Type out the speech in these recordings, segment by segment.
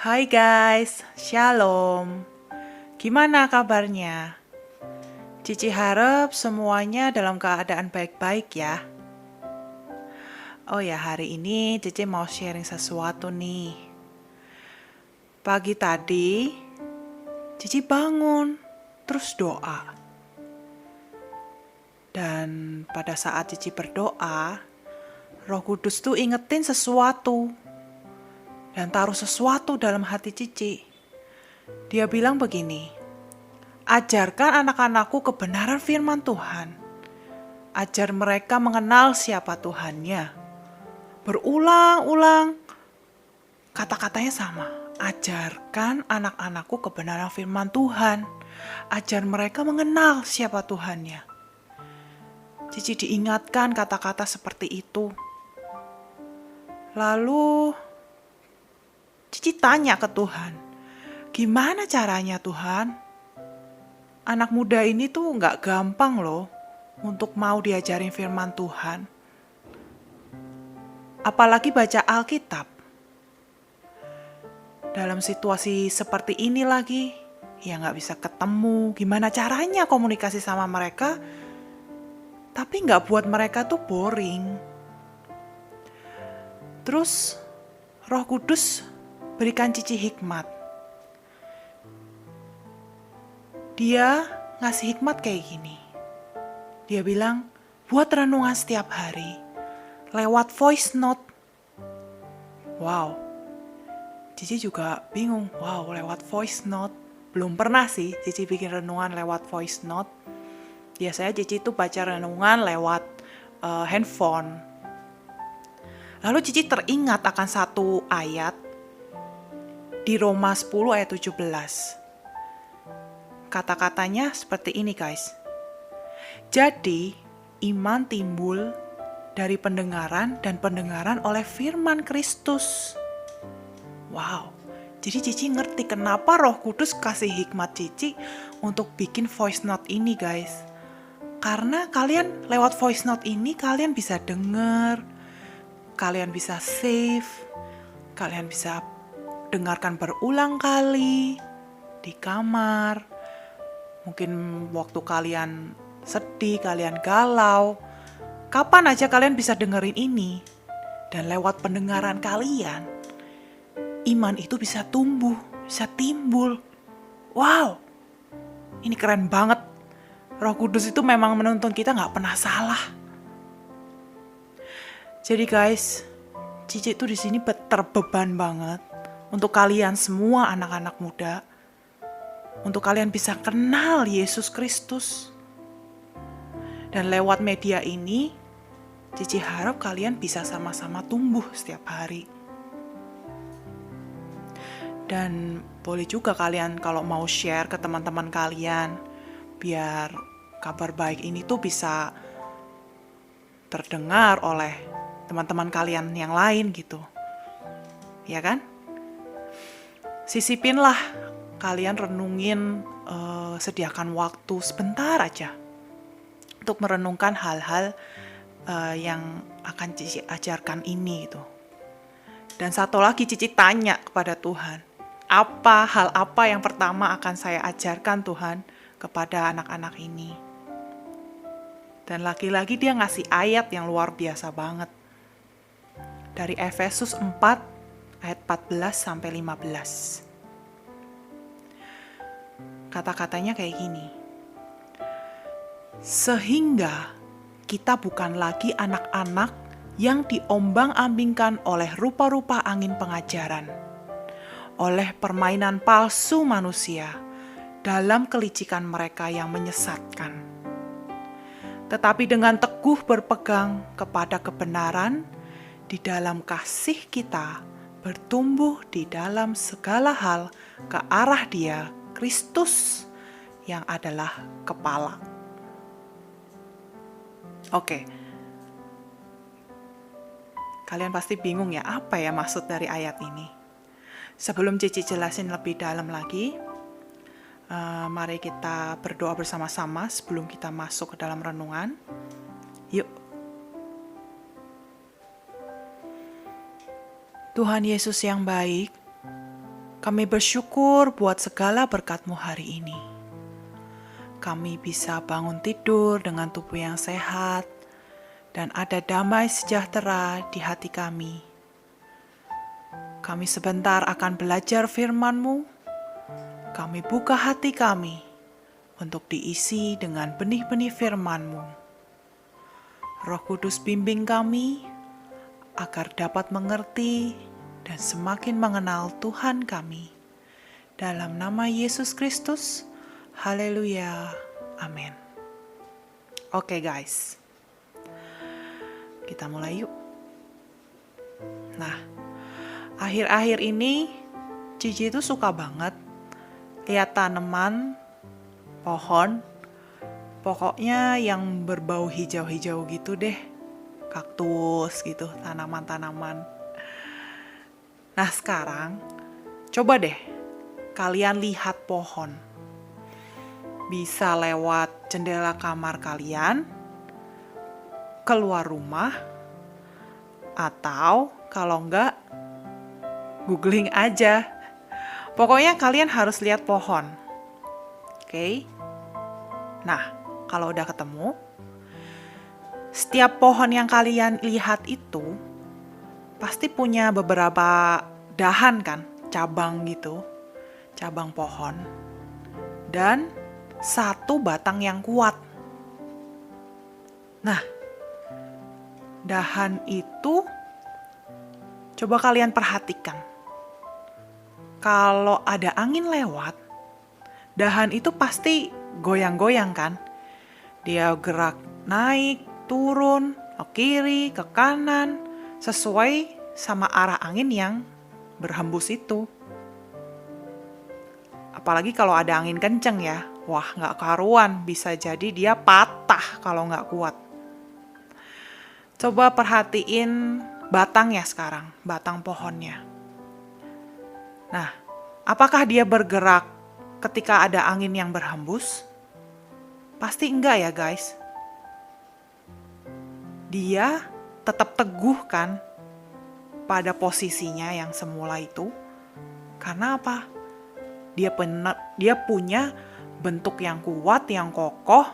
Hai guys, Shalom. Gimana kabarnya? Cici harap semuanya dalam keadaan baik-baik ya. Oh ya, hari ini Cici mau sharing sesuatu nih. Pagi tadi, Cici bangun, terus doa. Dan pada saat Cici berdoa, Roh Kudus tuh ingetin sesuatu. Dan taruh sesuatu dalam hati Cici. Dia bilang begini, ajarkan anak-anakku kebenaran firman Tuhan. Ajar mereka mengenal siapa Tuhannya. Berulang-ulang kata-katanya sama. Ajarkan anak-anakku kebenaran firman Tuhan. Ajar mereka mengenal siapa Tuhannya. Cici diingatkan kata-kata seperti itu. Lalu Cici tanya ke Tuhan, gimana caranya Tuhan? Anak muda ini tuh gak gampang loh untuk mau diajarin firman Tuhan. Apalagi baca Alkitab. Dalam situasi seperti ini lagi, ya gak bisa ketemu. Gimana caranya komunikasi sama mereka, tapi gak buat mereka tuh boring. Terus Roh Kudus berikan Cici hikmat. Dia ngasih hikmat kayak gini. Dia bilang, buat renungan setiap hari lewat voice note. Wow, Cici juga bingung. Wow, lewat voice note. Belum pernah sih Cici bikin renungan lewat voice note. Biasanya Cici tuh baca renungan lewat handphone. Lalu Cici teringat akan satu ayat di Roma 10 ayat 17. Kata-katanya seperti ini guys. Jadi iman timbul dari pendengaran dan pendengaran oleh firman Kristus. Wow, jadi Cici ngerti kenapa Roh Kudus kasih hikmat Cici untuk bikin voice note ini guys. Karena kalian lewat voice note ini kalian bisa denger, kalian bisa save, kalian bisa dengarkan berulang kali di kamar. Mungkin waktu kalian sedih, kalian galau, kapan aja kalian bisa dengerin ini. Dan lewat pendengaran kalian, iman itu bisa tumbuh, bisa timbul. Wow, ini keren banget. Roh Kudus itu memang menuntun kita gak pernah salah. Jadi guys, Cici itu di sini terbeban banget untuk kalian semua anak-anak muda, untuk kalian bisa kenal Yesus Kristus. Dan lewat media ini, Cici harap kalian bisa sama-sama tumbuh setiap hari. Dan boleh juga kalian kalau mau share ke teman-teman kalian, biar kabar baik ini tuh bisa terdengar oleh teman-teman kalian yang lain gitu. Ya kan? Sisipinlah kalian renungin, sediakan waktu sebentar aja untuk merenungkan hal-hal yang akan Cici ajarkan ini gitu. Dan satu lagi Cici tanya kepada Tuhan, hal apa yang pertama akan saya ajarkan Tuhan kepada anak-anak ini. Dan lagi-lagi dia ngasih ayat yang luar biasa banget. Dari Efesus 4 ayat 14 sampai 15. Kata-katanya kayak gini. Sehingga kita bukan lagi anak-anak yang diombang-ambingkan oleh rupa-rupa angin pengajaran, oleh permainan palsu manusia dalam kelicikan mereka yang menyesatkan. Tetapi dengan teguh berpegang kepada kebenaran, di dalam kasih kita bertumbuh di dalam segala hal ke arah Dia, Kristus, yang adalah kepala. Oke. Kalian pasti bingung ya, apa ya maksud dari ayat ini? Sebelum Cici jelasin lebih dalam lagi, mari kita berdoa bersama-sama sebelum kita masuk ke dalam renungan. Yuk. Tuhan Yesus yang baik, Kami bersyukur buat segala berkat-Mu hari ini. Kami bisa bangun tidur dengan tubuh yang sehat dan ada damai sejahtera di hati kami. Kami sebentar akan belajar firman-Mu. Kami buka hati kami untuk diisi dengan benih-benih firman-Mu. Roh Kudus bimbing kami agar dapat mengerti dan semakin mengenal Tuhan kami. Dalam nama Yesus Kristus, haleluya, amin. Oke guys, kita mulai yuk. Nah, akhir-akhir ini Cici itu suka banget lihat tanaman, pohon, pokoknya yang berbau hijau-hijau gitu deh. Kaktus gitu, tanaman-tanaman. Nah sekarang, coba deh kalian lihat pohon. Bisa lewat jendela kamar kalian, keluar rumah, atau kalau enggak, googling aja. Pokoknya kalian harus lihat pohon. Oke? Nah, kalau udah ketemu, setiap pohon yang kalian lihat itu pasti punya beberapa dahan kan, cabang gitu, cabang pohon, dan satu batang yang kuat. Nah, dahan itu coba kalian perhatikan. Kalau ada angin lewat, dahan itu pasti goyang-goyang kan. Dia gerak naik, turun, ke kiri, ke kanan, sesuai sama arah angin yang berhembus itu. Apalagi kalau ada angin kenceng ya, wah gak karuan, bisa jadi dia patah kalau gak kuat. Coba perhatiin batangnya sekarang, batang pohonnya. Nah, apakah dia bergerak ketika ada angin yang berhembus? Pasti enggak ya guys. Dia tetap teguh kan pada posisinya yang semula itu. Karena apa? Dia punya bentuk yang kuat, yang kokoh,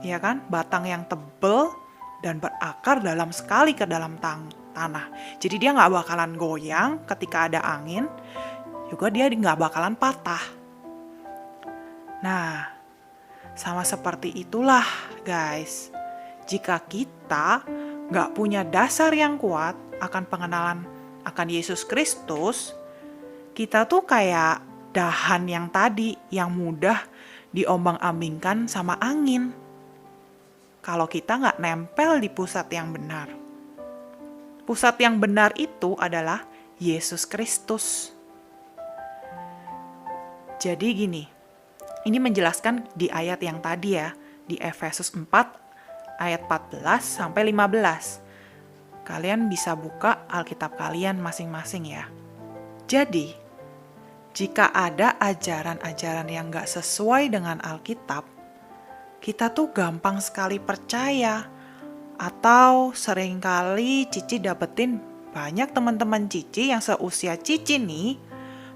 ya kan? Batang yang tebal dan berakar dalam sekali ke dalam tanah. Jadi dia nggak bakalan goyang ketika ada angin, juga dia nggak bakalan patah. Nah, sama seperti itulah guys. Jika kita gak punya dasar yang kuat akan pengenalan akan Yesus Kristus, kita tuh kayak dahan yang tadi yang mudah diombang-ambingkan sama angin. Kalau kita gak nempel di pusat yang benar. Pusat yang benar itu adalah Yesus Kristus. Jadi gini, ini menjelaskan di ayat yang tadi ya, di Efesus 4 ayat 14 sampai 15. Kalian bisa buka Alkitab kalian masing-masing ya. Jadi, jika ada ajaran-ajaran yang gak sesuai dengan Alkitab, kita tuh gampang sekali percaya. Atau seringkali Cici dapetin banyak teman-teman Cici yang seusia Cici nih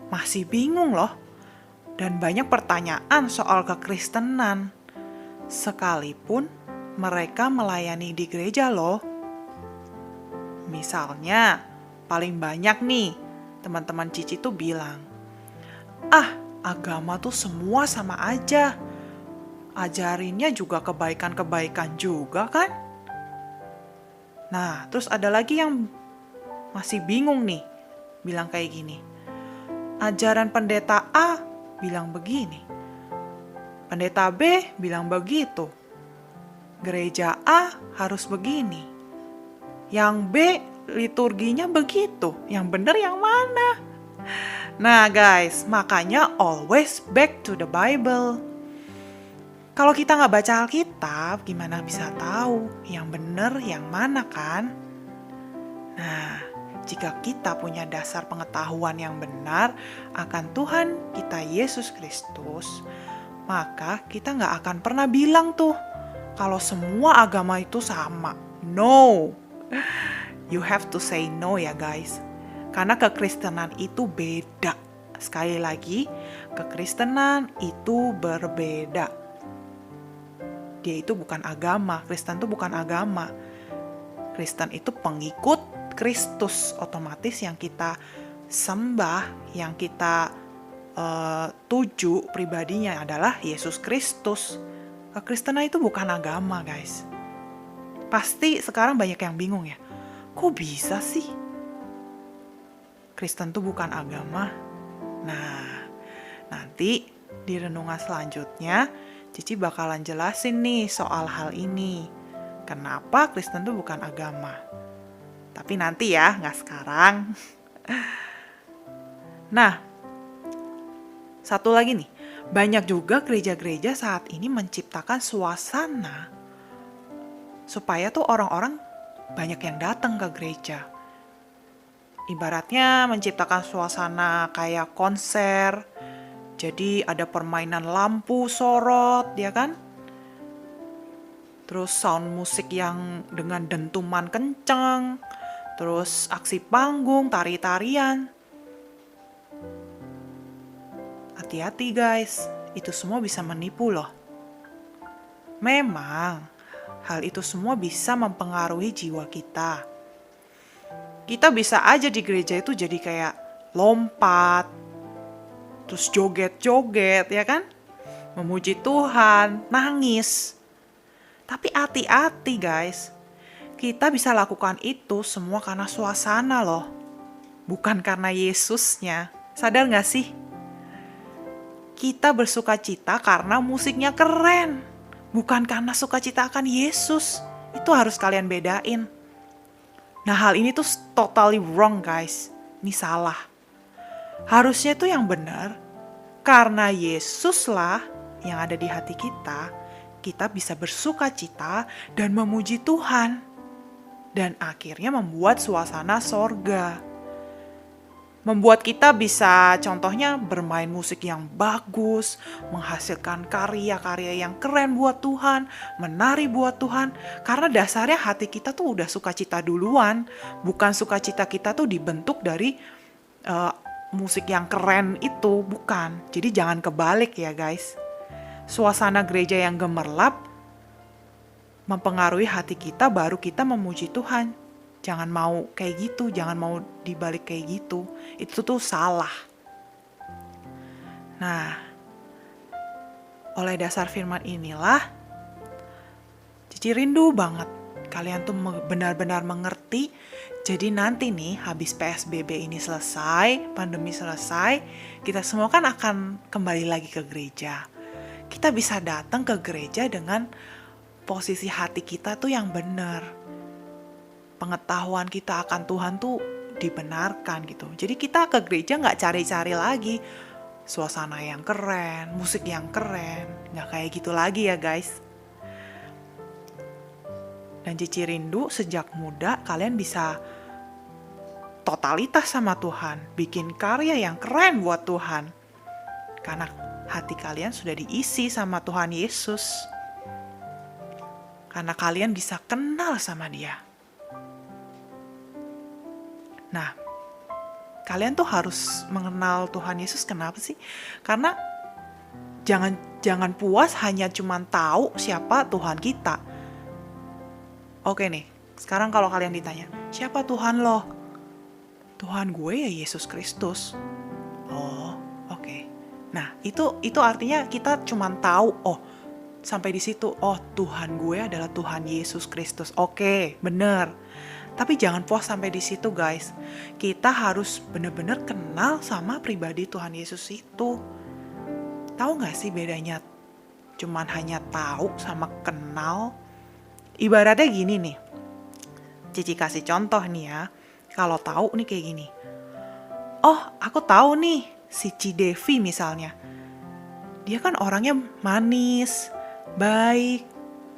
masih bingung loh. Dan banyak pertanyaan soal kekristenan. Sekalipun mereka melayani di gereja loh. Misalnya, paling banyak nih teman-teman Cici tuh bilang, agama tuh semua sama aja. Ajarinnya juga kebaikan-kebaikan juga kan? Nah, terus ada lagi yang masih bingung nih, bilang kayak gini. Ajaran pendeta A bilang begini. Pendeta B bilang begitu. Gereja A harus begini. Yang B liturginya begitu. Yang benar yang mana? Nah guys, makanya always back to the Bible. Kalau kita nggak baca Alkitab, gimana bisa tahu yang benar yang mana kan? Nah, jika kita punya dasar pengetahuan yang benar akan Tuhan kita Yesus Kristus, maka kita nggak akan pernah bilang tuh kalau semua agama itu sama. No, you have to say no ya guys. Karena kekristenan itu beda. Sekali lagi, kekristenan itu berbeda. Dia itu bukan agama, Kristen itu bukan agama. Kristen itu pengikut Kristus, otomatis yang kita sembah, yang kita tuju pribadinya adalah Yesus Kristus. Kekristenan itu bukan agama, guys. Pasti sekarang banyak yang bingung ya. Kok bisa sih? Kristen itu bukan agama. Nah, nanti di renungan selanjutnya, Cici bakalan jelasin nih soal hal ini. Kenapa Kristen itu bukan agama. Tapi nanti ya, nggak sekarang. Nah, satu lagi nih. Banyak juga gereja-gereja saat ini menciptakan suasana supaya tuh orang-orang banyak yang datang ke gereja. Ibaratnya menciptakan suasana kayak konser. Jadi ada permainan lampu sorot, ya kan? Terus sound musik yang dengan dentuman kencang. Terus aksi panggung, tari-tarian. Hati-hati guys, itu semua bisa menipu loh. Memang, hal itu semua bisa mempengaruhi jiwa kita. Kita bisa aja di gereja itu jadi kayak lompat, terus joget-joget, ya kan? Memuji Tuhan, nangis. Tapi hati-hati guys, kita bisa lakukan itu semua karena suasana loh, bukan karena Yesusnya. Sadar gak sih? Kita bersuka cita karena musiknya keren, bukan karena sukacita akan Yesus. Itu harus kalian bedain. Nah, hal ini tuh totally wrong guys. Ini salah. Harusnya tuh yang benar, karena Yesuslah yang ada di hati kita, kita bisa bersuka cita dan memuji Tuhan. Dan akhirnya membuat suasana sorga. Membuat kita bisa contohnya bermain musik yang bagus, menghasilkan karya-karya yang keren buat Tuhan, menari buat Tuhan. Karena dasarnya hati kita tuh udah sukacita duluan, bukan sukacita kita tuh dibentuk dari musik yang keren itu, bukan. Jadi jangan kebalik ya guys. Suasana gereja yang gemerlap mempengaruhi hati kita, baru kita memuji Tuhan. Jangan mau kayak gitu, jangan mau dibalik kayak gitu. Itu tuh salah. Nah, oleh dasar firman inilah, Cici rindu banget kalian tuh benar-benar mengerti. Jadi nanti nih, habis PSBB ini selesai, pandemi selesai, kita semua kan akan kembali lagi ke gereja. Kita bisa datang ke gereja dengan posisi hati kita tuh yang benar. Pengetahuan kita akan Tuhan tuh dibenarkan gitu. Jadi kita ke gereja gak cari-cari lagi suasana yang keren, musik yang keren. Gak kayak gitu lagi ya guys. Dan Cici rindu sejak muda kalian bisa totalitas sama Tuhan. Bikin karya yang keren buat Tuhan. Karena hati kalian sudah diisi sama Tuhan Yesus. Karena kalian bisa kenal sama Dia. Nah, kalian tuh harus mengenal Tuhan Yesus. Kenapa sih? Karena jangan puas hanya cuman tahu siapa Tuhan kita. Oke nih, sekarang kalau kalian ditanya, siapa Tuhan lo? Tuhan gue ya Yesus Kristus. Oh, oke. Nah, itu artinya kita cuman tahu, oh, sampai di situ, oh Tuhan gue adalah Tuhan Yesus Kristus. Oke, bener. Tapi jangan puas sampai di situ guys. Kita harus benar-benar kenal sama pribadi Tuhan Yesus itu. Tahu gak sih bedanya cuman hanya tahu sama kenal? Ibaratnya gini nih. Cici kasih contoh nih ya. Kalau tahu nih kayak gini. Oh, aku tahu nih si Cidevi misalnya. Dia kan orangnya manis, baik,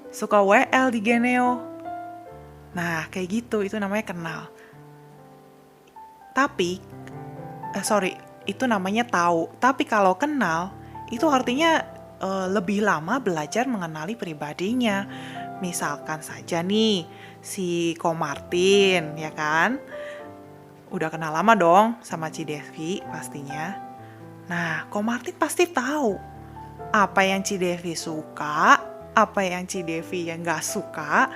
suka WL di Geneo. Nah, kayak gitu, itu namanya kenal. Tapi, itu namanya tahu. Tapi kalau kenal, itu artinya lebih lama belajar mengenali pribadinya. Misalkan saja nih, si Ko Martin, ya kan? Udah kenal lama dong sama Cidevi pastinya. Nah, Ko Martin pasti tahu apa yang Ci Devi suka, apa yang Ci Devi yang gak suka.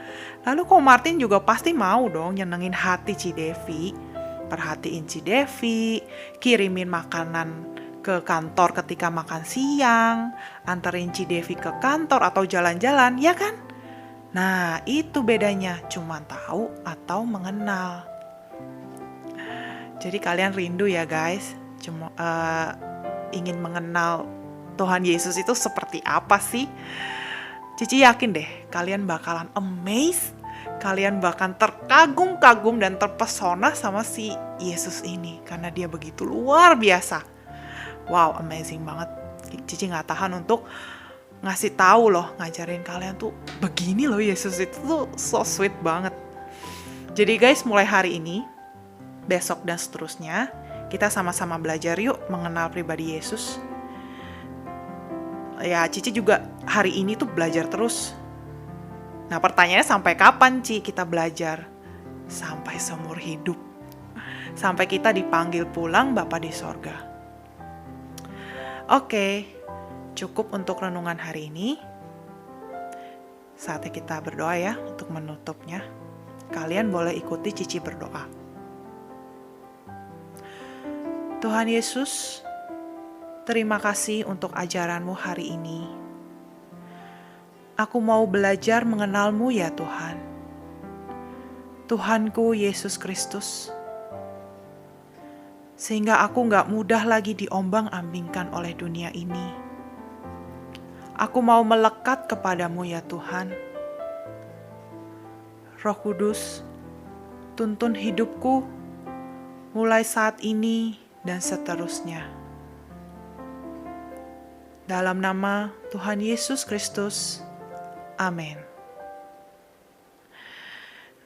Lalu Ko Martin juga pasti mau dong nyenengin hati Ci Devi. Perhatiin Ci Devi, kirimin makanan ke kantor ketika makan siang, anterin Ci Devi ke kantor atau jalan-jalan, ya kan? Nah, itu bedanya, cuma tahu atau mengenal. Jadi kalian rindu ya guys, cuma ingin mengenal Tuhan Yesus itu seperti apa sih? Cici yakin deh, kalian bakalan amazed, kalian bahkan terkagum-kagum dan terpesona sama si Yesus ini, karena dia begitu luar biasa. Wow, amazing banget. Cici gak tahan untuk ngasih tahu loh, ngajarin kalian tuh begini loh Yesus itu tuh so sweet banget. Jadi guys, mulai hari ini, besok dan seterusnya, kita sama-sama belajar yuk mengenal pribadi Yesus. Ya, Cici juga hari ini tuh belajar terus. Nah, pertanyaannya sampai kapan Ci kita belajar? Sampai seumur hidup. Sampai kita dipanggil pulang Bapa di sorga. Oke, cukup untuk renungan hari ini. Saatnya kita berdoa ya untuk menutupnya. Kalian boleh ikuti Cici berdoa. Tuhan Yesus, terima kasih untuk ajaran-Mu hari ini. Aku mau belajar mengenal-Mu ya Tuhan. Tuhanku Yesus Kristus. Sehingga aku gak mudah lagi diombang-ambingkan oleh dunia ini. Aku mau melekat kepadamu ya Tuhan. Roh Kudus, tuntun hidupku mulai saat ini dan seterusnya. Dalam nama Tuhan Yesus Kristus. Amin.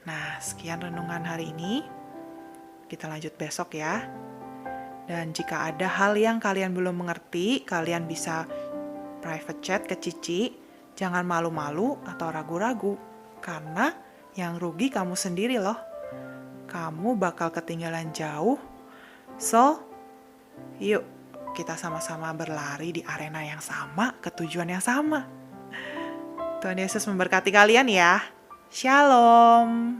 Nah, sekian renungan hari ini. Kita lanjut besok ya. Dan jika ada hal yang kalian belum mengerti, kalian bisa private chat ke Cici. Jangan malu-malu atau ragu-ragu. Karena yang rugi kamu sendiri loh. Kamu bakal ketinggalan jauh. So, yuk kita sama-sama berlari di arena yang sama, ke tujuan yang sama. Tuhan Yesus memberkati kalian ya. Shalom.